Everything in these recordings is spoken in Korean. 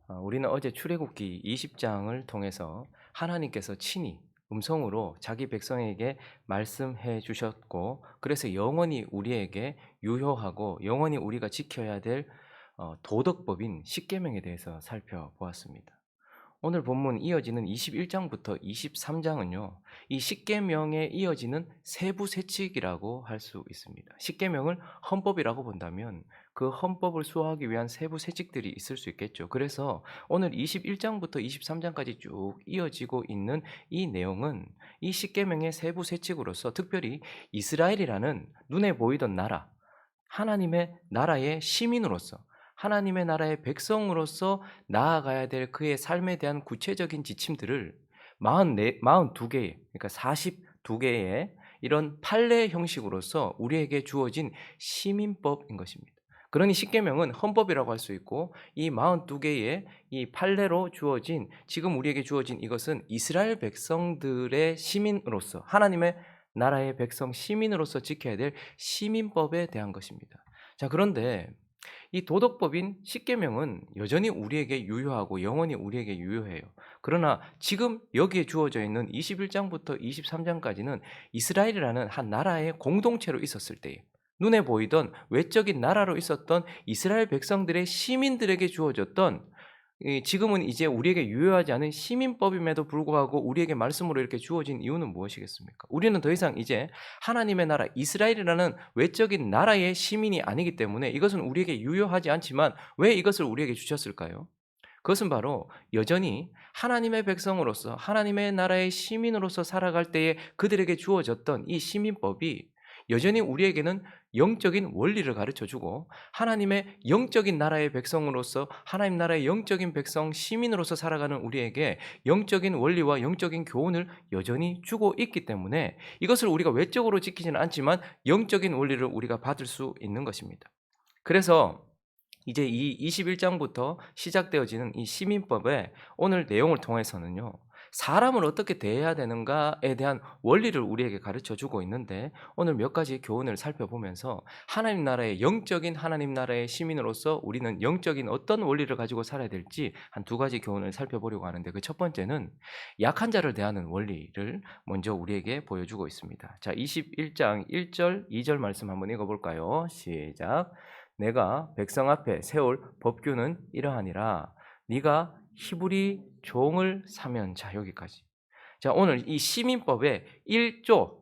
우리는 어제 출애굽기 20장을 통해서 하나님께서 친히 음성으로 자기 백성에게 말씀해 주셨고, 그래서 영원히 우리에게 유효하고 영원히 우리가 지켜야 될 도덕법인 십계명에 대해서 살펴보았습니다. 오늘 본문 이어지는 21장부터 23장은요. 이 십계명에 이어지는 세부 세칙이라고 할 수 있습니다. 십계명을 헌법이라고 본다면 그 헌법을 수호하기 위한 세부 세칙들이 있을 수 있겠죠. 그래서 오늘 21장부터 23장까지 쭉 이어지고 있는 이 내용은 이 십계명의 세부 세칙으로서 특별히 이스라엘이라는 눈에 보이던 나라, 하나님의 나라의 시민으로서, 하나님의 나라의 백성으로서 나아가야 될 그의 삶에 대한 구체적인 지침들을 42개의, 그러니까 42개의 이런 판례 형식으로서 우리에게 주어진 시민법인 것입니다. 그러니 십계명은 헌법이라고 할 수 있고, 이 42개의 이 판례로 주어진, 지금 우리에게 주어진 이것은 이스라엘 백성들의 시민으로서, 하나님의 나라의 백성 시민으로서 지켜야 될 시민법에 대한 것입니다. 자, 그런데 이 도덕법인 십계명은 여전히 우리에게 유효하고 영원히 우리에게 유효해요. 그러나 지금 여기에 주어져 있는 21장부터 23장까지는 이스라엘이라는 한 나라의 공동체로 있었을 때에, 눈에 보이던 외적인 나라로 있었던 이스라엘 백성들의 시민들에게 주어졌던, 지금은 이제 우리에게 유효하지 않은 시민법임에도 불구하고 우리에게 말씀으로 이렇게 주어진 이유는 무엇이겠습니까? 우리는 더 이상 이제 하나님의 나라 이스라엘이라는 외적인 나라의 시민이 아니기 때문에 이것은 우리에게 유효하지 않지만, 왜 이것을 우리에게 주셨을까요? 그것은 바로 여전히 하나님의 백성으로서, 하나님의 나라의 시민으로서 살아갈 때에 그들에게 주어졌던 이 시민법이 여전히 우리에게는 영적인 원리를 가르쳐주고, 하나님의 영적인 나라의 백성으로서, 하나님 나라의 영적인 백성 시민으로서 살아가는 우리에게 영적인 원리와 영적인 교훈을 여전히 주고 있기 때문에 이것을 우리가 외적으로 지키지는 않지만 영적인 원리를 우리가 받을 수 있는 것입니다. 그래서 이제 이 21장부터 시작되어지는 이 시민법의 오늘 내용을 통해서는요, 사람을 어떻게 대해야 되는가에 대한 원리를 우리에게 가르쳐 주고 있는데, 오늘 몇 가지 교훈을 살펴보면서 하나님 나라의 영적인 하나님 나라의 시민으로서 우리는 영적인 어떤 원리를 가지고 살아야 될지 한 두 가지 교훈을 살펴보려고 하는데, 그 첫 번째는 약한 자를 대하는 원리를 먼저 우리에게 보여주고 있습니다. 자, 21장 1절 2절 말씀 한번 읽어볼까요? 시작. 내가 백성 앞에 세울 법규는 이러하니라. 네가 히브리 종을 사면. 자, 여기까지. 자, 오늘 이 시민법의 1조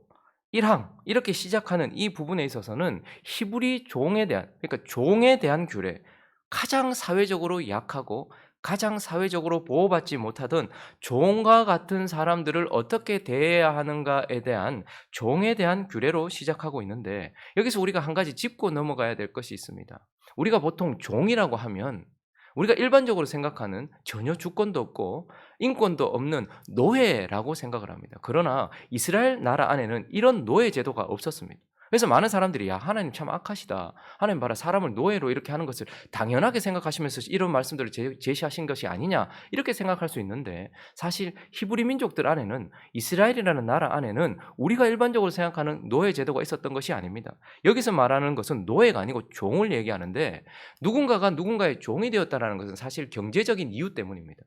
1항 이렇게 시작하는 이 부분에 있어서는 히브리 종에 대한, 그러니까 종에 대한 규례, 가장 사회적으로 약하고 가장 사회적으로 보호받지 못하던 종과 같은 사람들을 어떻게 대해야 하는가에 대한, 종에 대한 규례로 시작하고 있는데, 여기서 우리가 한 가지 짚고 넘어가야 될 것이 있습니다. 우리가 보통 종이라고 하면 우리가 일반적으로 생각하는 전혀 주권도 없고 인권도 없는 노예라고 생각을 합니다. 그러나 이스라엘 나라 안에는 이런 노예 제도가 없었습니다. 그래서 많은 사람들이 야, 하나님 참 악하시다, 하나님 봐라, 사람을 노예로 이렇게 하는 것을 당연하게 생각하시면서 이런 말씀들을 제시하신 것이 아니냐, 이렇게 생각할 수 있는데, 사실 히브리 민족들 안에는, 이스라엘이라는 나라 안에는 우리가 일반적으로 생각하는 노예 제도가 있었던 것이 아닙니다. 여기서 말하는 것은 노예가 아니고 종을 얘기하는데, 누군가가 누군가의 종이 되었다는 것은 사실 경제적인 이유 때문입니다.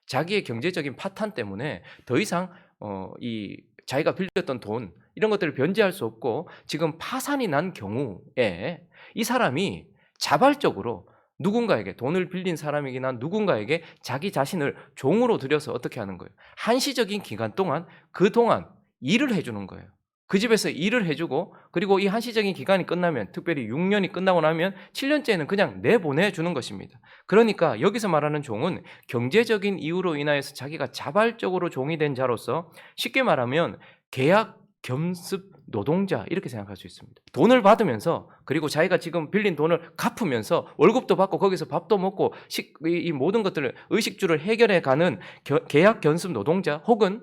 자기의 경제적인 파탄 때문에 더 이상 이 자기가 빌렸던 돈, 이런 것들을 변제할 수 없고 지금 파산이 난 경우에 이 사람이 자발적으로 누군가에게, 돈을 빌린 사람이기나 누군가에게 자기 자신을 종으로 들여서 어떻게 하는 거예요? 한시적인 기간 동안, 그동안 일을 해주는 거예요. 그 집에서 일을 해주고, 그리고 이 한시적인 기간이 끝나면, 특별히 6년이 끝나고 나면 7년째는 그냥 내보내주는 것입니다. 그러니까 여기서 말하는 종은 경제적인 이유로 인하여서 자기가 자발적으로 종이 된 자로서, 쉽게 말하면 계약 겸습 노동자, 이렇게 생각할 수 있습니다. 돈을 받으면서, 그리고 자기가 지금 빌린 돈을 갚으면서 월급도 받고 거기서 밥도 먹고 이 모든 것들을, 의식주를 해결해 가는 계약 겸습 노동자, 혹은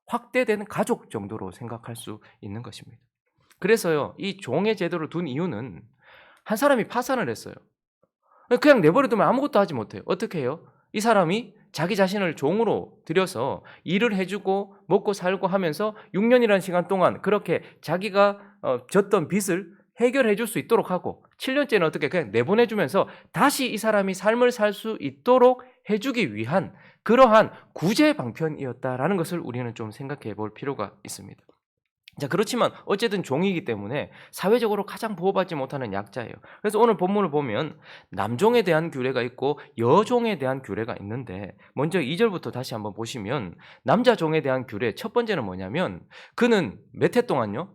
확대된 가족 정도로 생각할 수 있는 것입니다. 그래서요, 이 종의 제도를 둔 이유는, 한 사람이 파산을 했어요. 그냥 내버려두면 아무것도 하지 못해요. 어떻게 해요? 이 사람이 자기 자신을 종으로 들여서 일을 해주고 먹고 살고 하면서 6년이라는 시간 동안 그렇게 자기가 졌던 빚을 해결해 줄 수 있도록 하고, 7년째는 어떻게 그냥 내보내주면서 다시 이 사람이 삶을 살 수 있도록 해주기 위한 그러한 구제 방편이었다라는 것을 우리는 좀 생각해 볼 필요가 있습니다. 자, 그렇지만 어쨌든 종이기 때문에 사회적으로 가장 보호받지 못하는 약자예요. 그래서 오늘 본문을 보면 남종에 대한 규례가 있고 여종에 대한 규례가 있는데, 먼저 2절부터 다시 한번 보시면 남자종에 대한 규례 첫 번째는 뭐냐면, 그는 몇 해 동안요?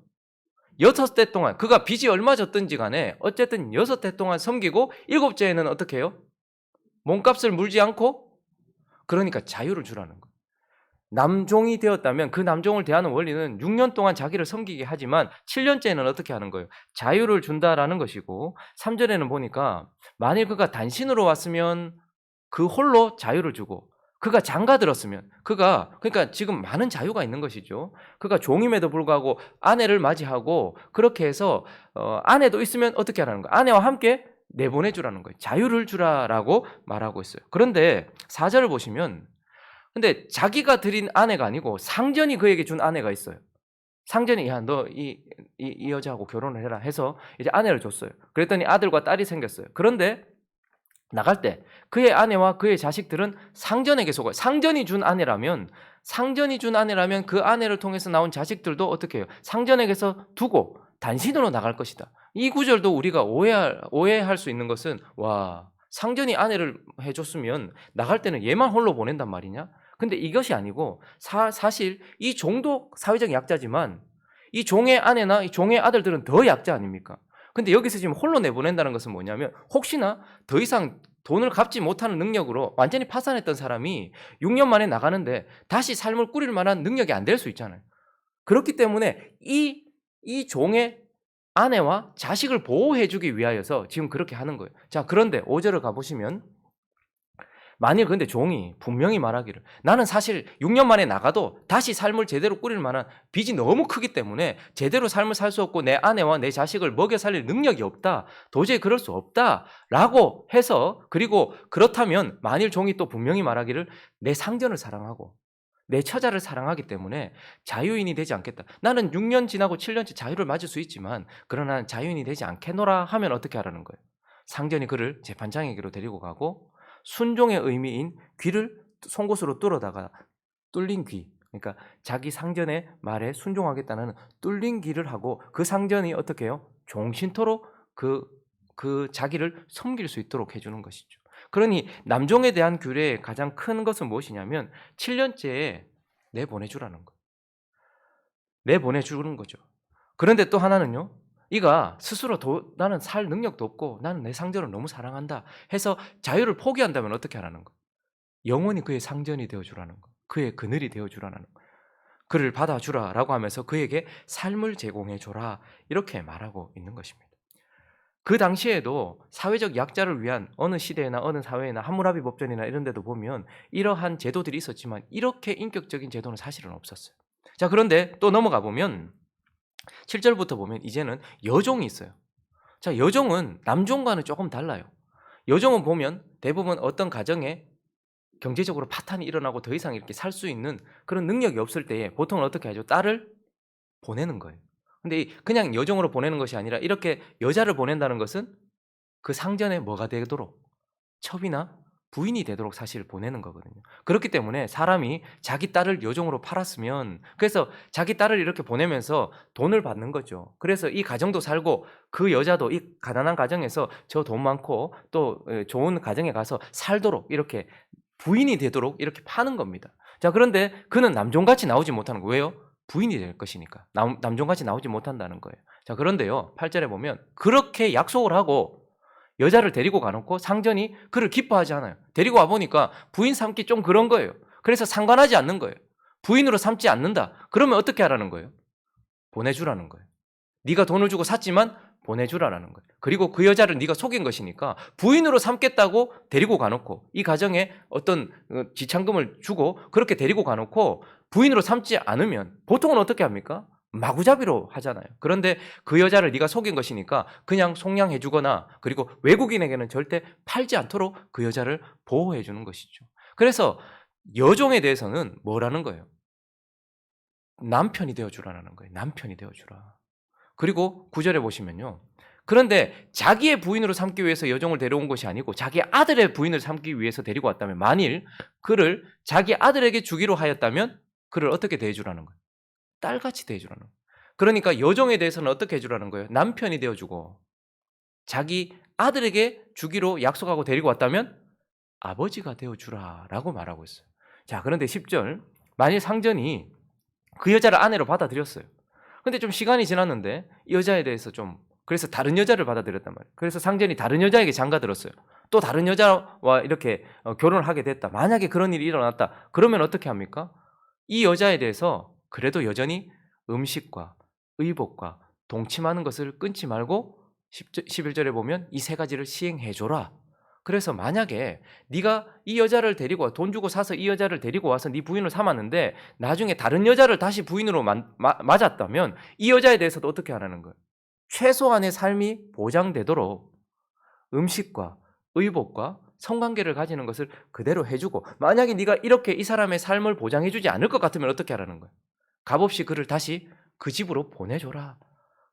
6대 동안, 그가 빚이 얼마 졌든지 간에 어쨌든 6대 동안 섬기고 7째에는 어떻게 해요? 몸값을 물지 않고, 그러니까 자유를 주라는 거예요. 남종이 되었다면 그 남종을 대하는 원리는 6년 동안 자기를 섬기게 하지만 7년째는 어떻게 하는 거예요? 자유를 준다라는 것이고, 3절에는 보니까 만일 그가 단신으로 왔으면 그 홀로 자유를 주고, 그가 장가들었으면, 그가 그러니까 지금 많은 자유가 있는 것이죠. 그가 종임에도 불구하고 아내를 맞이하고 그렇게 해서 아내도 있으면 어떻게 하라는 거예요? 아내와 함께 내보내주라는 거예요. 자유를 주라라고 말하고 있어요. 그런데 4절을 보시면, 근데 자기가 들인 아내가 아니고 상전이 그에게 준 아내가 있어요. 상전이 야, 너 이 여자하고 결혼을 해라 해서 이제 아내를 줬어요. 그랬더니 아들과 딸이 생겼어요. 그런데 나갈 때 그의 아내와 그의 자식들은 상전에게 속아요. 상전이 준 아내라면 그 아내를 통해서 나온 자식들도 어떻게 해요? 상전에게서 두고 단신으로 나갈 것이다. 이 구절도 우리가 오해할 수 있는 것은, 와, 상전이 아내를 해줬으면 나갈 때는 얘만 홀로 보낸단 말이냐? 근데 이것이 아니고 사실 이 종도 사회적 약자지만 이 종의 아내나 이 종의 아들들은 더 약자 아닙니까? 근데 여기서 지금 홀로 내보낸다는 것은 뭐냐면, 혹시나 더 이상 돈을 갚지 못하는 능력으로 완전히 파산했던 사람이 6년 만에 나가는데 다시 삶을 꾸릴 만한 능력이 안 될 수 있잖아요. 그렇기 때문에 이 종의 아내와 자식을 보호해주기 위하여서 지금 그렇게 하는 거예요. 자, 그런데 5절을 가보시면, 만일 근데 종이 분명히 말하기를, 나는 사실 6년 만에 나가도 다시 삶을 제대로 꾸릴 만한 빚이 너무 크기 때문에 제대로 삶을 살 수 없고 내 아내와 내 자식을 먹여 살릴 능력이 없다, 도저히 그럴 수 없다 라고 해서, 그리고 그렇다면 만일 종이 또 분명히 말하기를, 내 상전을 사랑하고 내 처자를 사랑하기 때문에 자유인이 되지 않겠다, 나는 6년 지나고 7년째 자유를 맞을 수 있지만 그러나 자유인이 되지 않겠노라 하면 어떻게 하라는 거예요? 상전이 그를 재판장에게로 데리고 가고 순종의 의미인 귀를 송곳으로 뚫어다가 뚫린 귀, 그러니까 자기 상전의 말에 순종하겠다는 뚫린 귀를 하고, 그 상전이 어떻게 해요? 종신토록 그 자기를 섬길 수 있도록 해주는 것이죠. 그러니 남종에 대한 규례의 가장 큰 것은 무엇이냐면 7년째에 내보내주라는 거예요. 내보내주는 거죠. 그런데 또 하나는요, 이가 스스로 나는 살 능력도 없고 나는 내 상전을 너무 사랑한다 해서 자유를 포기한다면 어떻게 하라는 거예요? 영원히 그의 상전이 되어주라는 거예요. 그의 그늘이 되어주라는 거예요. 그를 받아주라라고 하면서 그에게 삶을 제공해줘라, 이렇게 말하고 있는 것입니다. 그 당시에도 사회적 약자를 위한 어느 시대나 어느 사회나 함무라비 법전이나 이런 데도 보면 이러한 제도들이 있었지만 이렇게 인격적인 제도는 사실은 없었어요. 자, 그런데 또 넘어가 보면 7절부터 보면 이제는 여종이 있어요. 자, 여종은 남종과는 조금 달라요. 여종은 보면 대부분 어떤 가정에 경제적으로 파탄이 일어나고 더 이상 이렇게 살 수 있는 그런 능력이 없을 때에 보통은 어떻게 하죠? 딸을 보내는 거예요. 근데 그냥 여종으로 보내는 것이 아니라 이렇게 여자를 보낸다는 것은 그 상전에 뭐가 되도록, 첩이나 부인이 되도록 사실 보내는 거거든요. 그렇기 때문에 사람이 자기 딸을 여종으로 팔았으면, 그래서 자기 딸을 이렇게 보내면서 돈을 받는 거죠. 그래서 이 가정도 살고 그 여자도 이 가난한 가정에서 저 돈 많고 또 좋은 가정에 가서 살도록 이렇게 부인이 되도록 이렇게 파는 겁니다. 자, 그런데 그는 남종같이 나오지 못하는 거예요. 왜요? 부인이 될 것이니까. 남종같이 나오지 못한다는 거예요. 자, 그런데요, 8절에 보면 그렇게 약속을 하고 여자를 데리고 가놓고 상전이 그를 기뻐하지 않아요. 데리고 와보니까 부인 삼기 좀 그런 거예요. 그래서 상관하지 않는 거예요. 부인으로 삼지 않는다. 그러면 어떻게 하라는 거예요? 보내주라는 거예요. 네가 돈을 주고 샀지만 보내주라는 거예요. 그리고 그 여자를 네가 속인 것이니까 부인으로 삼겠다고 데리고 가놓고, 이 가정에 어떤 지참금을 주고 그렇게 데리고 가놓고 부인으로 삼지 않으면 보통은 어떻게 합니까? 마구잡이로 하잖아요. 그런데 그 여자를 네가 속인 것이니까 그냥 속량해 주거나, 그리고 외국인에게는 절대 팔지 않도록 그 여자를 보호해 주는 것이죠. 그래서 여종에 대해서는 뭐라는 거예요? 남편이 되어 주라는 거예요. 남편이 되어 주라. 그리고 9절에 보시면요, 그런데 자기의 부인으로 삼기 위해서 여종을 데려온 것이 아니고 자기 아들의 부인을 삼기 위해서 데리고 왔다면, 만일 그를 자기 아들에게 주기로 하였다면 그를 어떻게 대해주라는 거예요? 딸같이 대해주라는 거예요. 그러니까 여종에 대해서는 어떻게 해주라는 거예요? 남편이 되어주고, 자기 아들에게 주기로 약속하고 데리고 왔다면 아버지가 되어주라라고 말하고 있어요. 자, 그런데 10절, 만일 상전이 그 여자를 아내로 받아들였어요. 근데 좀 시간이 지났는데 이 여자에 대해서 좀, 그래서 다른 여자를 받아들였단 말이에요. 그래서 상전이 다른 여자에게 장가들었어요. 또 다른 여자와 이렇게 결혼을 하게 됐다. 만약에 그런 일이 일어났다. 그러면 어떻게 합니까? 이 여자에 대해서 그래도 여전히 음식과 의복과 동침하는 것을 끊지 말고 11절에 보면 이 세 가지를 시행해 줘라. 그래서 만약에 네가 이 여자를 데리고 돈 주고 사서 이 여자를 데리고 와서 네 부인을 삼았는데 나중에 다른 여자를 다시 부인으로 맞았다면 이 여자에 대해서도 어떻게 하라는 거예요? 최소한의 삶이 보장되도록 음식과 의복과 성관계를 가지는 것을 그대로 해주고, 만약에 네가 이렇게 이 사람의 삶을 보장해주지 않을 것 같으면 어떻게 하라는 거예요? 값없이 그를 다시 그 집으로 보내줘라.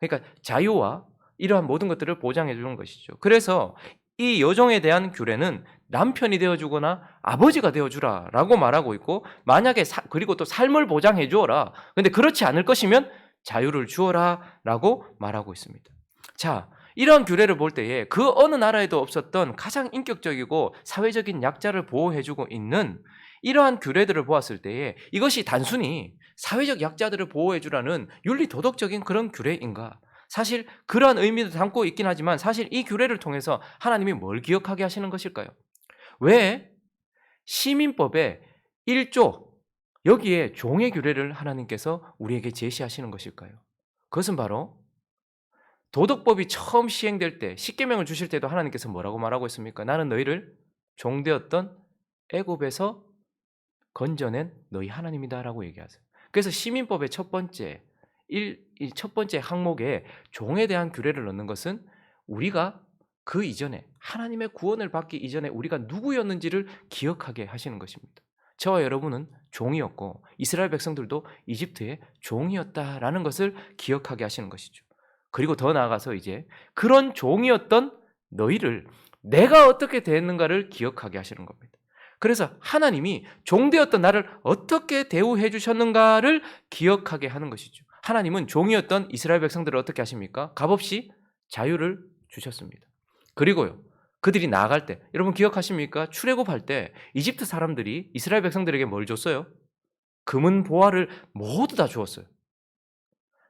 그러니까 자유와 이러한 모든 것들을 보장해 주는 것이죠. 그래서 이 여종에 대한 규례는 남편이 되어주거나 아버지가 되어주라라고 말하고 있고, 만약에 그리고 또 삶을 보장해 주어라. 근데 그렇지 않을 것이면 자유를 주어라라고 말하고 있습니다. 자, 이런 규례를 볼 때에 그 어느 나라에도 없었던 가장 인격적이고 사회적인 약자를 보호해주고 있는 이러한 규례들을 보았을 때에 이것이 단순히 사회적 약자들을 보호해주라는 윤리 도덕적인 그런 규례인가? 사실 그러한 의미도 담고 있긴 하지만, 사실 이 규례를 통해서 하나님이 뭘 기억하게 하시는 것일까요? 왜 시민법의 1조 여기에 종의 규례를 하나님께서 우리에게 제시하시는 것일까요? 그것은 바로 도덕법이 처음 시행될 때, 십계명을 주실 때도 하나님께서 뭐라고 말하고 있습니까? 나는 너희를 종되었던 애굽에서 건져낸 너희 하나님이다라고 얘기하세요. 그래서 시민법의 첫 번째 항목에 종에 대한 규례를 넣는 것은 우리가 그 이전에 하나님의 구원을 받기 이전에 우리가 누구였는지를 기억하게 하시는 것입니다. 저와 여러분은 종이었고 이스라엘 백성들도 이집트의 종이었다라는 것을 기억하게 하시는 것이죠. 그리고 더 나아가서 이제 그런 종이었던 너희를 내가 어떻게 대했는가를 기억하게 하시는 겁니다. 그래서 하나님이 종되었던 나를 어떻게 대우해 주셨는가를 기억하게 하는 것이죠. 하나님은 종이었던 이스라엘 백성들을 어떻게 하십니까? 값없이 자유를 주셨습니다. 그리고요, 그들이 나아갈 때, 여러분 기억하십니까? 출애굽할 때 이집트 사람들이 이스라엘 백성들에게 뭘 줬어요? 금은 보화를 모두 다 주었어요.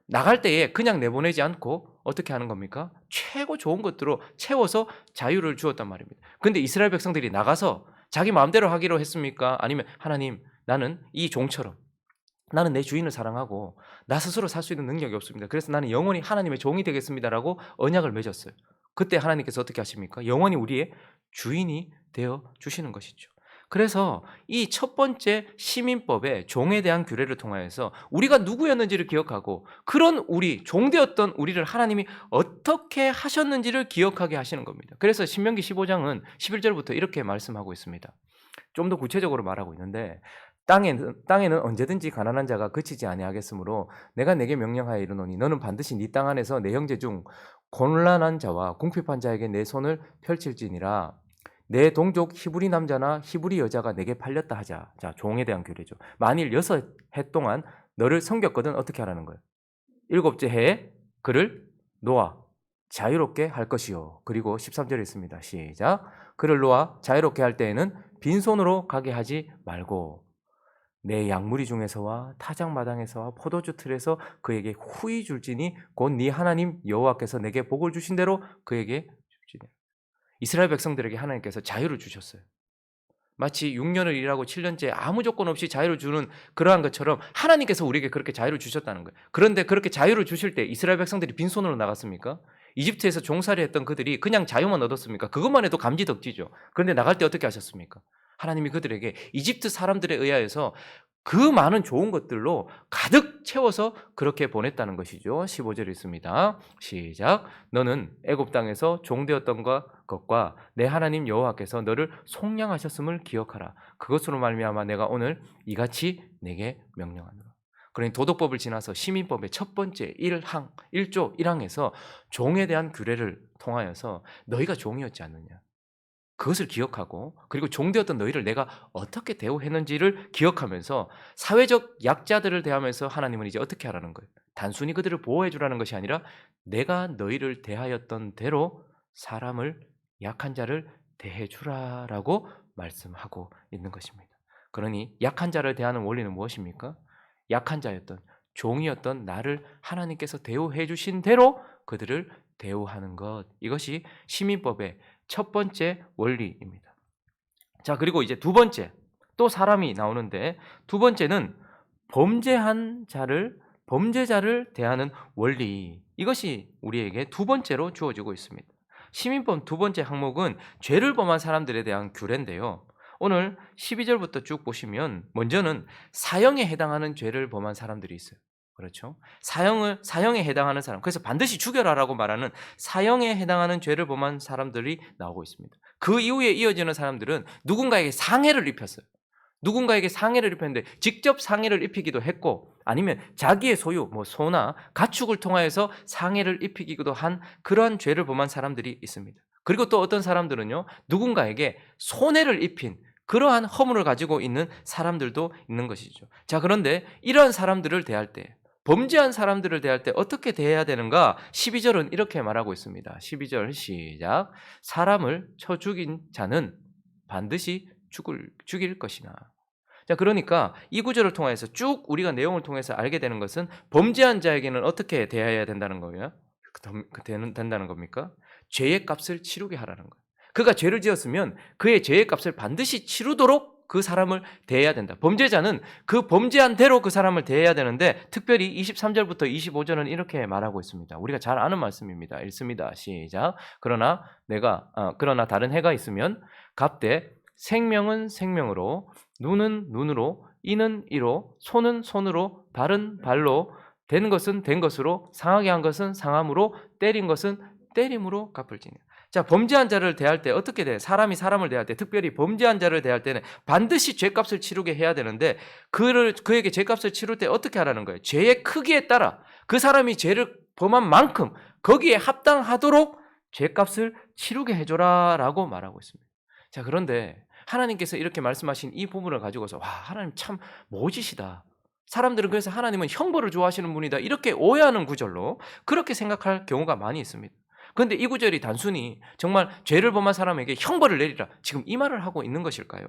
나갈 때에 그냥 내보내지 않고 어떻게 하는 겁니까? 최고 좋은 것들로 채워서 자유를 주었단 말입니다. 그런데 이스라엘 백성들이 나가서 자기 마음대로 하기로 했습니까? 아니면 하나님, 나는 이 종처럼 나는 내 주인을 사랑하고 나 스스로 살 수 있는 능력이 없습니다. 그래서 나는 영원히 하나님의 종이 되겠습니다라고 언약을 맺었어요. 그때 하나님께서 어떻게 하십니까? 영원히 우리의 주인이 되어 주시는 것이죠. 그래서 이 첫 번째 시민법의 종에 대한 규례를 통하여서 우리가 누구였는지를 기억하고, 그런 우리, 종되었던 우리를 하나님이 어떻게 하셨는지를 기억하게 하시는 겁니다. 그래서 신명기 15장은 11절부터 이렇게 말씀하고 있습니다. 좀 더 구체적으로 말하고 있는데, 땅에는 언제든지 가난한 자가 그치지 아니하겠으므로 내가 내게 명령하여 이르노니 너는 반드시 네 땅 안에서 내 형제 중 곤란한 자와 궁핍한 자에게 내 손을 펼칠지니라. 내 동족 히브리 남자나 히브리 여자가 내게 팔렸다 하자. 자, 종에 대한 규례죠. 만일 6해 동안 너를 섬겼거든 어떻게 하라는 거예요? 7째 해에 그를 놓아 자유롭게 할 것이요. 그리고 13절에 있습니다. 시작. 그를 놓아 자유롭게 할 때에는 빈손으로 가게 하지 말고 내 양무리 중에서와 타작마당에서와 포도주 틀에서 그에게 후히 줄지니 곧 네 하나님 여호와께서 내게 복을 주신 대로 그에게 줄지니. 이스라엘 백성들에게 하나님께서 자유를 주셨어요. 마치 6년을 일하고 7년째 아무 조건 없이 자유를 주는 그러한 것처럼 하나님께서 우리에게 그렇게 자유를 주셨다는 거예요. 그런데 그렇게 자유를 주실 때 이스라엘 백성들이 빈손으로 나갔습니까? 이집트에서 종살이 했던 그들이 그냥 자유만 얻었습니까? 그것만 해도 감지덕지죠. 그런데 나갈 때 어떻게 하셨습니까? 하나님이 그들에게 이집트 사람들에 의하여서 그 많은 좋은 것들로 가득 채워서 그렇게 보냈다는 것이죠. 15절에 있습니다. 시작. 너는 애굽 땅에서 종되었던 것과 내 하나님 여호와께서 너를 속량하셨음을 기억하라. 그것으로 말미암아 내가 오늘 이같이 내게 명령하노라. 그러니 도덕법을 지나서 시민법의 첫 번째 1항, 1조 1항에서 종에 대한 규례를 통하여서 너희가 종이었지 않느냐. 그것을 기억하고 그리고 종되었던 너희를 내가 어떻게 대우했는지를 기억하면서 사회적 약자들을 대하면서 하나님은 이제 어떻게 하라는 거예요? 단순히 그들을 보호해 주라는 것이 아니라 내가 너희를 대하였던 대로 사람을 약한 자를 대해 주라라고 말씀하고 있는 것입니다. 그러니 약한 자를 대하는 원리는 무엇입니까? 약한 자였던 종이었던 나를 하나님께서 대우해 주신 대로 그들을 대우하는 것. 이것이 시민법의 첫 번째 원리입니다. 자, 그리고 이제 두 번째, 또 사람이 나오는데 두 번째는 범죄자를 대하는 원리. 이것이 우리에게 두 번째로 주어지고 있습니다. 시민법 두 번째 항목은 죄를 범한 사람들에 대한 규례인데요. 오늘 12절부터 쭉 보시면 먼저는 사형에 해당하는 죄를 범한 사람들이 있어요. 그렇죠? 사형에 해당하는 사람. 그래서 반드시 죽여라라고 말하는 사형에 해당하는 죄를 범한 사람들이 나오고 있습니다. 그 이후에 이어지는 사람들은 누군가에게 상해를 입혔어요. 누군가에게 상해를 입혔는데 직접 상해를 입히기도 했고 아니면 자기의 소유, 소나 가축을 통하여서 상해를 입히기도 한 그러한 죄를 범한 사람들이 있습니다. 그리고 또 어떤 사람들은요, 누군가에게 손해를 입힌 그러한 허물을 가지고 있는 사람들도 있는 것이죠. 자, 그런데 이러한 사람들을 대할 때, 범죄한 사람들을 대할 때 어떻게 대해야 되는가? 12절은 이렇게 말하고 있습니다. 12절 시작. 사람을 쳐 죽인 자는 반드시 죽일 것이나. 자, 그러니까 이 구절을 통해서 쭉 우리가 내용을 통해서 알게 되는 것은 범죄한 자에게는 어떻게 대해야 된다는 거예요? 된다는 겁니까? 죄의 값을 치르게 하라는 거예요. 그가 죄를 지었으면 그의 죄의 값을 반드시 치르도록 그 사람을 대해야 된다. 범죄자는 그 범죄한 대로 그 사람을 대해야 되는데 특별히 23절부터 25절은 이렇게 말하고 있습니다. 우리가 잘 아는 말씀입니다. 읽습니다. 시작. 그러나 다른 해가 있으면 갑되 생명은 생명으로 눈은 눈으로 이는 이로 손은 손으로 발은 발로 된 것은 된 것으로 상하게 한 것은 상함으로 때린 것은 때림으로 갚을지니. 자, 범죄한 자를 대할 때 어떻게 돼? 사람이 사람을 대할 때 특별히 범죄한 자를 대할 때는 반드시 죄값을 치르게 해야 되는데 그에게 죄값을 치를 때 어떻게 하라는 거예요? 죄의 크기에 따라 그 사람이 죄를 범한 만큼 거기에 합당하도록 죄값을 치르게 해줘라라고 말하고 있습니다. 자, 그런데 하나님께서 이렇게 말씀하신 이 부분을 가지고서 와, 하나님 참 모지시다. 사람들은 그래서 하나님은 형벌을 좋아하시는 분이다. 이렇게 오해하는 구절로 그렇게 생각할 경우가 많이 있습니다. 그런데 이 구절이 단순히 정말 죄를 범한 사람에게 형벌을 내리라. 지금 이 말을 하고 있는 것일까요?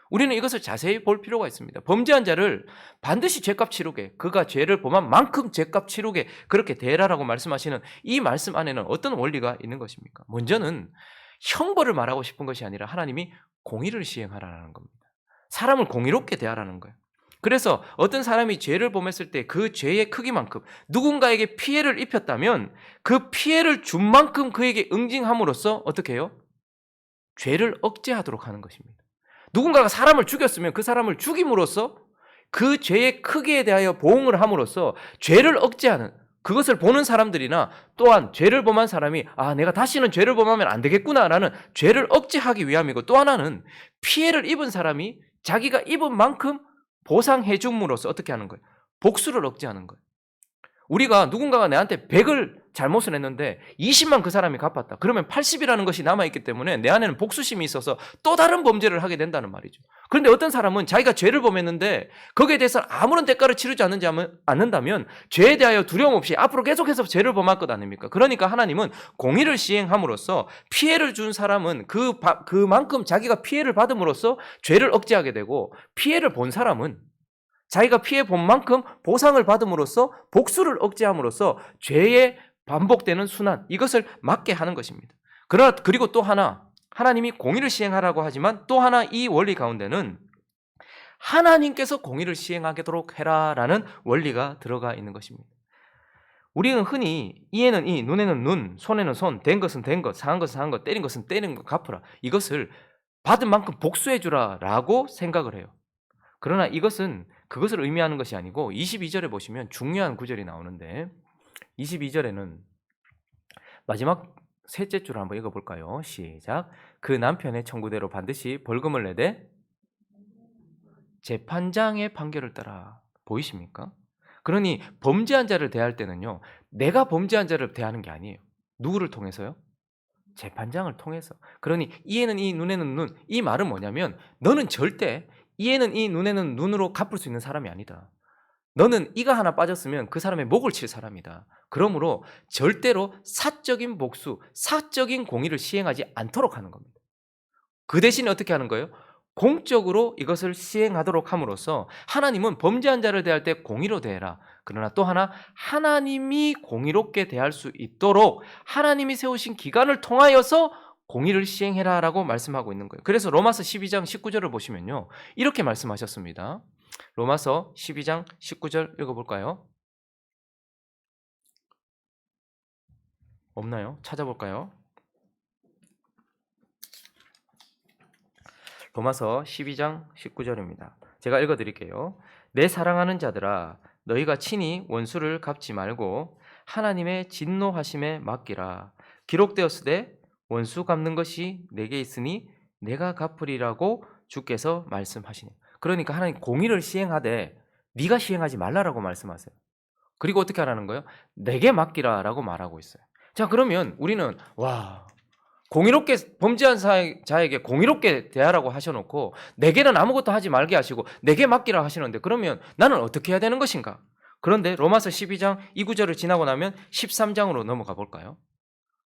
우리는 이것을 자세히 볼 필요가 있습니다. 범죄한 자를 반드시 죄값 치르게, 그가 죄를 범한 만큼 죄값 치르게 그렇게 대라라고 말씀하시는 이 말씀 안에는 어떤 원리가 있는 것입니까? 먼저는 형벌을 말하고 싶은 것이 아니라 하나님이 공의를 시행하라는 겁니다. 사람을 공의롭게 대하라는 거예요. 그래서 어떤 사람이 죄를 범했을 때 그 죄의 크기만큼 누군가에게 피해를 입혔다면 그 피해를 준 만큼 그에게 응징함으로써 어떻게 해요? 죄를 억제하도록 하는 것입니다. 누군가가 사람을 죽였으면 그 사람을 죽임으로써 그 죄의 크기에 대하여 보응을 함으로써 죄를 억제하는, 그것을 보는 사람들이나 또한 죄를 범한 사람이 내가 다시는 죄를 범하면 안 되겠구나라는 죄를 억제하기 위함이고, 또 하나는 피해를 입은 사람이 자기가 입은 만큼 보상해 줌으로써 어떻게 하는 거예요? 복수를 억제하는 거예요. 우리가 누군가가 내한테 100을 잘못을 했는데 20만 그 사람이 갚았다. 그러면 80이라는 것이 남아있기 때문에 내 안에는 복수심이 있어서 또 다른 범죄를 하게 된다는 말이죠. 그런데 어떤 사람은 자기가 죄를 범했는데 거기에 대해서 아무런 대가를 치르지 않는다면 죄에 대하여 두려움 없이 앞으로 계속해서 죄를 범할 것 아닙니까? 그러니까 하나님은 공의를 시행함으로써 피해를 준 사람은 그만큼 자기가 피해를 받음으로써 죄를 억제하게 되고, 피해를 본 사람은 자기가 피해 본 만큼 보상을 받음으로써 복수를 억제함으로써 죄의 반복되는 순환, 이것을 막게 하는 것입니다. 그리고 또 하나, 하나님이 공의를 시행하라고 하지만 또 하나 이 원리 가운데는 하나님께서 공의를 시행하도록 해라라는 원리가 들어가 있는 것입니다. 우리는 흔히 이에는 이, 눈에는 눈, 손에는 손, 된 것은 된 것, 상한 것은 상한 것, 때린 것은 때린 것 갚으라. 이것을 받은 만큼 복수해 주라라고 생각을 해요. 그러나 이것은 그것을 의미하는 것이 아니고 22절에 보시면 중요한 구절이 나오는데 22절에는 마지막 셋째 줄을 한번 읽어볼까요? 시작. 그 남편의 청구대로 반드시 벌금을 내되 재판장의 판결을 따라. 보이십니까? 그러니 범죄한 자를 대할 때는요. 내가 범죄한 자를 대하는 게 아니에요. 누구를 통해서요? 재판장을 통해서. 그러니 이에는 이 눈에는 눈. 이 말은 뭐냐면 너는 절대 이에는 이 눈에는 눈으로 갚을 수 있는 사람이 아니다. 너는 이가 하나 빠졌으면 그 사람의 목을 칠 사람이다. 그러므로 절대로 사적인 복수, 사적인 공의를 시행하지 않도록 하는 겁니다. 그 대신에 어떻게 하는 거예요? 공적으로 이것을 시행하도록 함으로써 하나님은 범죄한 자를 대할 때 공의로 대해라. 그러나 또 하나 하나님이 공의롭게 대할 수 있도록 하나님이 세우신 기관을 통하여서 공의를 시행해라라고 말씀하고 있는 거예요. 그래서 로마서 12장 19절을 보시면요. 이렇게 말씀하셨습니다. 로마서 12장 19절 읽어볼까요? 없나요? 찾아볼까요? 로마서 12장 19절입니다. 제가 읽어드릴게요. 내 사랑하는 자들아 너희가 친히 원수를 갚지 말고 하나님의 진노하심에 맡기라. 기록되었으되 원수 갚는 것이 내게 있으니 내가 갚으리라고 주께서 말씀하시니. 그러니까 하나님 공의를 시행하되 네가 시행하지 말라라고 말씀하세요. 그리고 어떻게 하라는 거예요? 내게 맡기라라고 말하고 있어요. 자, 그러면 우리는 공의롭게 범죄한 자에게 공의롭게 대하라고 하셔놓고 내게는 아무것도 하지 말게 하시고 내게 맡기라 하시는데 그러면 나는 어떻게 해야 되는 것인가? 그런데 로마서 12장 이 구절을 지나고 나면 13장으로 넘어가 볼까요?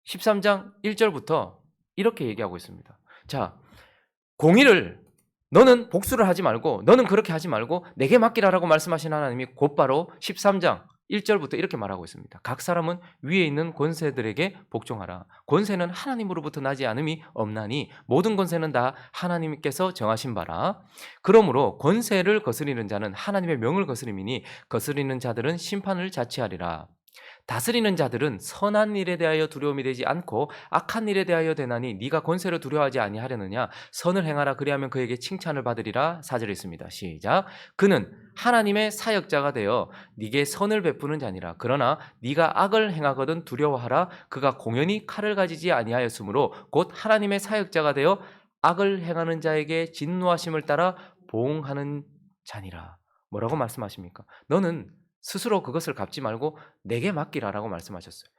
13장 1절부터 이렇게 얘기하고 있습니다. 자, 공의를 너는 복수를 하지 말고 너는 그렇게 하지 말고 내게 맡기라라고 말씀하신 하나님이 곧바로 13장 1절부터 이렇게 말하고 있습니다. 각 사람은 위에 있는 권세들에게 복종하라. 권세는 하나님으로부터 나지 않음이 없나니 모든 권세는 다 하나님께서 정하신 바라. 그러므로 권세를 거스리는 자는 하나님의 명을 거스림이니 거스리는 자들은 심판을 자취하리라. 다스리는 자들은 선한 일에 대하여 두려움이 되지 않고 악한 일에 대하여 되나니 네가 권세를 두려워하지 아니하려느냐. 선을 행하라. 그리하면 그에게 칭찬을 받으리라. 4절에 있습니다. 시작. 그는 하나님의 사역자가 되어 네게 선을 베푸는 자니라. 그러나 네가 악을 행하거든 두려워하라. 그가 공연히 칼을 가지지 아니하였으므로 곧 하나님의 사역자가 되어 악을 행하는 자에게 진노하심을 따라 보응하는 자니라. 뭐라고 말씀하십니까? 너는 스스로 그것을 갚지 말고 내게 맡기라라고 말씀하셨어요.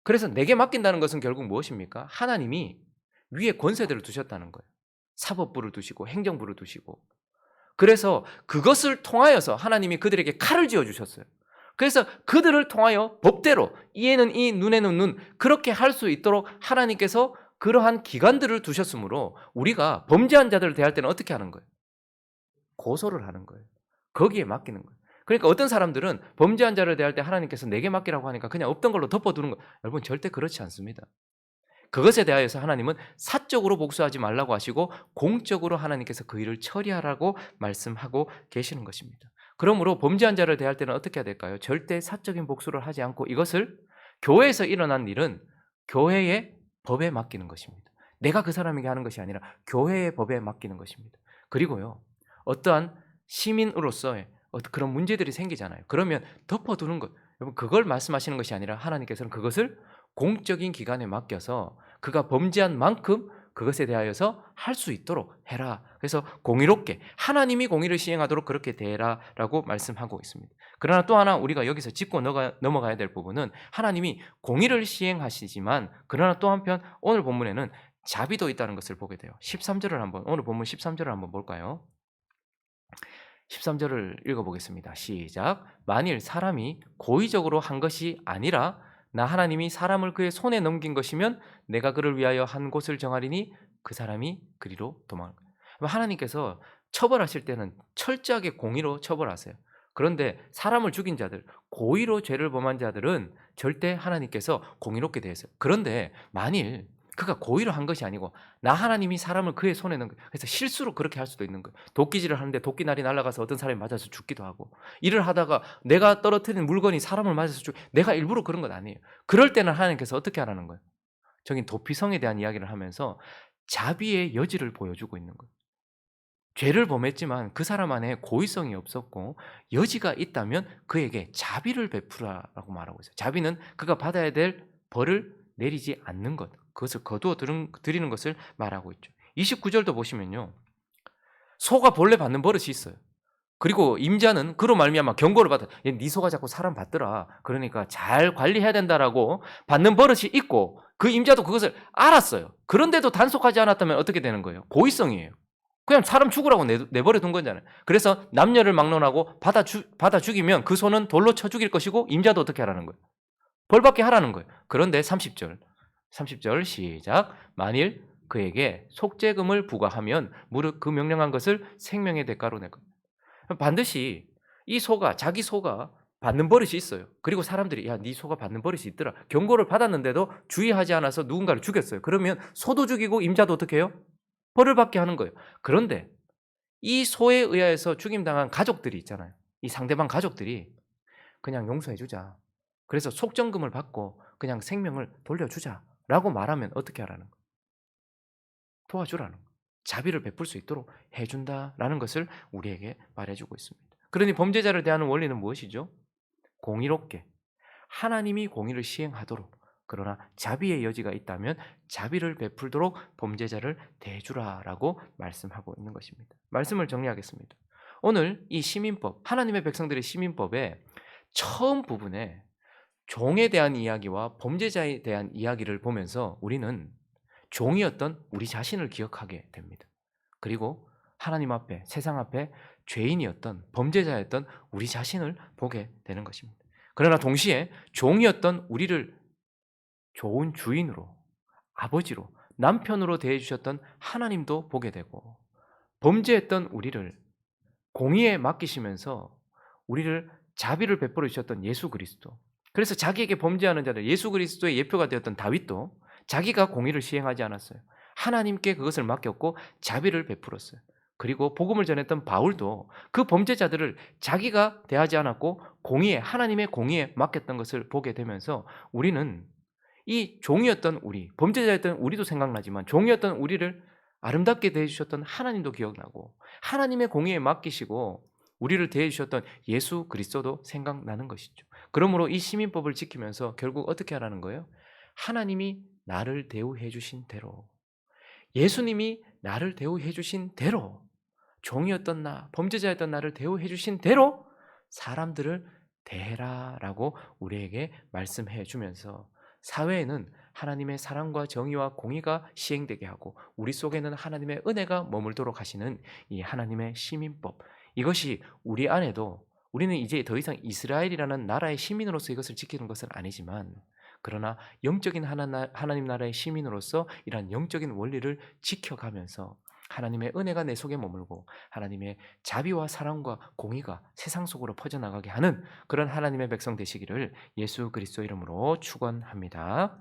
그래서 내게 맡긴다는 것은 결국 무엇입니까? 하나님이 위에 권세들을 두셨다는 거예요. 사법부를 두시고 행정부를 두시고. 그래서 그것을 통하여서 하나님이 그들에게 칼을 쥐어주셨어요. 그래서 그들을 통하여 법대로 이에는 이 눈에는 눈 그렇게 할 수 있도록 하나님께서 그러한 기관들을 두셨으므로 우리가 범죄한 자들을 대할 때는 어떻게 하는 거예요? 고소를 하는 거예요. 거기에 맡기는 거예요. 그러니까 어떤 사람들은 범죄한 자를 대할 때 하나님께서 내게 맡기라고 하니까 그냥 없던 걸로 덮어두는 거. 여러분 절대 그렇지 않습니다. 그것에 대하여서 하나님은 사적으로 복수하지 말라고 하시고 공적으로 하나님께서 그 일을 처리하라고 말씀하고 계시는 것입니다. 그러므로 범죄한 자를 대할 때는 어떻게 해야 될까요? 절대 사적인 복수를 하지 않고 이것을 교회에서 일어난 일은 교회의 법에 맡기는 것입니다. 내가 그 사람에게 하는 것이 아니라 교회의 법에 맡기는 것입니다. 그리고요. 어떠한 시민으로서의 그런 문제들이 생기잖아요. 그러면 덮어두는 것. 여러분 그걸 말씀하시는 것이 아니라 하나님께서는 그것을 공적인 기관에 맡겨서 그가 범죄한 만큼 그것에 대하여서 할 수 있도록 해라. 그래서 공의롭게 하나님이 공의를 시행하도록 그렇게 대해라라고 말씀하고 있습니다. 그러나 또 하나 우리가 여기서 짚고 넘어가야 될 부분은 하나님이 공의를 시행하시지만 그러나 또 한편 오늘 본문에는 자비도 있다는 것을 보게 돼요. 13절을 오늘 본문 13절을 한번 볼까요? 13절을 읽어보겠습니다. 시작. 만일 사람이 고의적으로 한 것이 아니라 나 하나님이 사람을 그의 손에 넘긴 것이면 내가 그를 위하여 한 곳을 정하리니 그 사람이 그리로 도망할 거예요. 하나님께서 처벌하실 때는 철저하게 공의로 처벌하세요. 그런데 사람을 죽인 자들, 고의로 죄를 범한 자들은 절대 하나님께서 공의롭게 대하세요. 그런데 만일 그가 고의로 한 것이 아니고 나 하나님이 사람을 그의 손에 넣은 거예요. 그래서 실수로 그렇게 할 수도 있는 거예요. 도끼질을 하는데 도끼날이 날아가서 어떤 사람이 맞아서 죽기도 하고 일을 하다가 내가 떨어뜨린 물건이 사람을 맞아서 내가 일부러 그런 건 아니에요. 그럴 때는 하나님께서 어떻게 하라는 거예요? 저긴 도피성에 대한 이야기를 하면서 자비의 여지를 보여주고 있는 거예요. 죄를 범했지만 그 사람 안에 고의성이 없었고 여지가 있다면 그에게 자비를 베푸라라고 말하고 있어요. 자비는 그가 받아야 될 벌을 내리지 않는 것, 그것을 거두어 드리는 것을 말하고 있죠. 29절도 보시면요. 소가 본래 받는 버릇이 있어요. 그리고 임자는 그로 말미암아 경고를 받아. 얘 네 소가 자꾸 사람 받더라. 그러니까 잘 관리해야 된다라고 받는 버릇이 있고 그 임자도 그것을 알았어요. 그런데도 단속하지 않았다면 어떻게 되는 거예요? 고의성이에요. 그냥 사람 죽으라고 내버려 둔 거잖아요. 그래서 남녀를 막론하고 받아 죽이면 그 소는 돌로 쳐 죽일 것이고 임자도 어떻게 하라는 거예요? 벌받게 하라는 거예요. 그런데 30절 시작. 만일 그에게 속죄금을 부과하면 무릇 그 명령한 것을 생명의 대가로 낼 겁니다. 반드시 이 소가 자기 소가 받는 버릇이 있어요. 그리고 사람들이 야, 네 소가 받는 버릇이 있더라. 경고를 받았는데도 주의하지 않아서 누군가를 죽였어요. 그러면 소도 죽이고 임자도 어떻게 해요? 벌을 받게 하는 거예요. 그런데 이 소에 의하여서 죽임당한 가족들이 있잖아요. 이 상대방 가족들이 그냥 용서해 주자. 그래서 속전금을 받고 그냥 생명을 돌려주자라고 말하면 어떻게 하라는 거예요? 도와주라는 거예요. 자비를 베풀 수 있도록 해준다라는 것을 우리에게 말해주고 있습니다. 그러니 범죄자를 대하는 원리는 무엇이죠? 공의롭게 하나님이 공의를 시행하도록, 그러나 자비의 여지가 있다면 자비를 베풀도록 범죄자를 대주라라고 말씀하고 있는 것입니다. 말씀을 정리하겠습니다. 오늘 이 시민법, 하나님의 백성들의 시민법의 처음 부분에 종에 대한 이야기와 범죄자에 대한 이야기를 보면서 우리는 종이었던 우리 자신을 기억하게 됩니다. 그리고 하나님 앞에, 세상 앞에 죄인이었던, 범죄자였던 우리 자신을 보게 되는 것입니다. 그러나 동시에 종이었던 우리를 좋은 주인으로, 아버지로, 남편으로 대해주셨던 하나님도 보게 되고, 범죄했던 우리를 공의에 맡기시면서 우리를 자비를 베풀어 주셨던 예수 그리스도, 그래서 자기에게 범죄하는 자들, 예수 그리스도의 예표가 되었던 다윗도 자기가 공의를 시행하지 않았어요. 하나님께 그것을 맡겼고 자비를 베풀었어요. 그리고 복음을 전했던 바울도 그 범죄자들을 자기가 대하지 않았고 공의에, 하나님의 공의에 맡겼던 것을 보게 되면서 우리는 이 종이었던 우리, 범죄자였던 우리도 생각나지만 종이었던 우리를 아름답게 대해주셨던 하나님도 기억나고 하나님의 공의에 맡기시고 우리를 대해주셨던 예수 그리스도도 생각나는 것이죠. 그러므로 이 시민법을 지키면서 결국 어떻게 하라는 거예요? 하나님이 나를 대우해 주신 대로, 예수님이 나를 대우해 주신 대로, 종이었던 나, 범죄자였던 나를 대우해 주신 대로 사람들을 대해라라고 우리에게 말씀해 주면서 사회에는 하나님의 사랑과 정의와 공의가 시행되게 하고 우리 속에는 하나님의 은혜가 머물도록 하시는 이 하나님의 시민법, 이것이 우리 안에도, 우리는 이제 더 이상 이스라엘이라는 나라의 시민으로서 이것을 지키는 것은 아니지만 그러나 영적인 하나님 나라의 시민으로서 이러한 영적인 원리를 지켜가면서 하나님의 은혜가 내 속에 머물고 하나님의 자비와 사랑과 공의가 세상 속으로 퍼져나가게 하는 그런 하나님의 백성 되시기를 예수 그리스도 이름으로 축원합니다.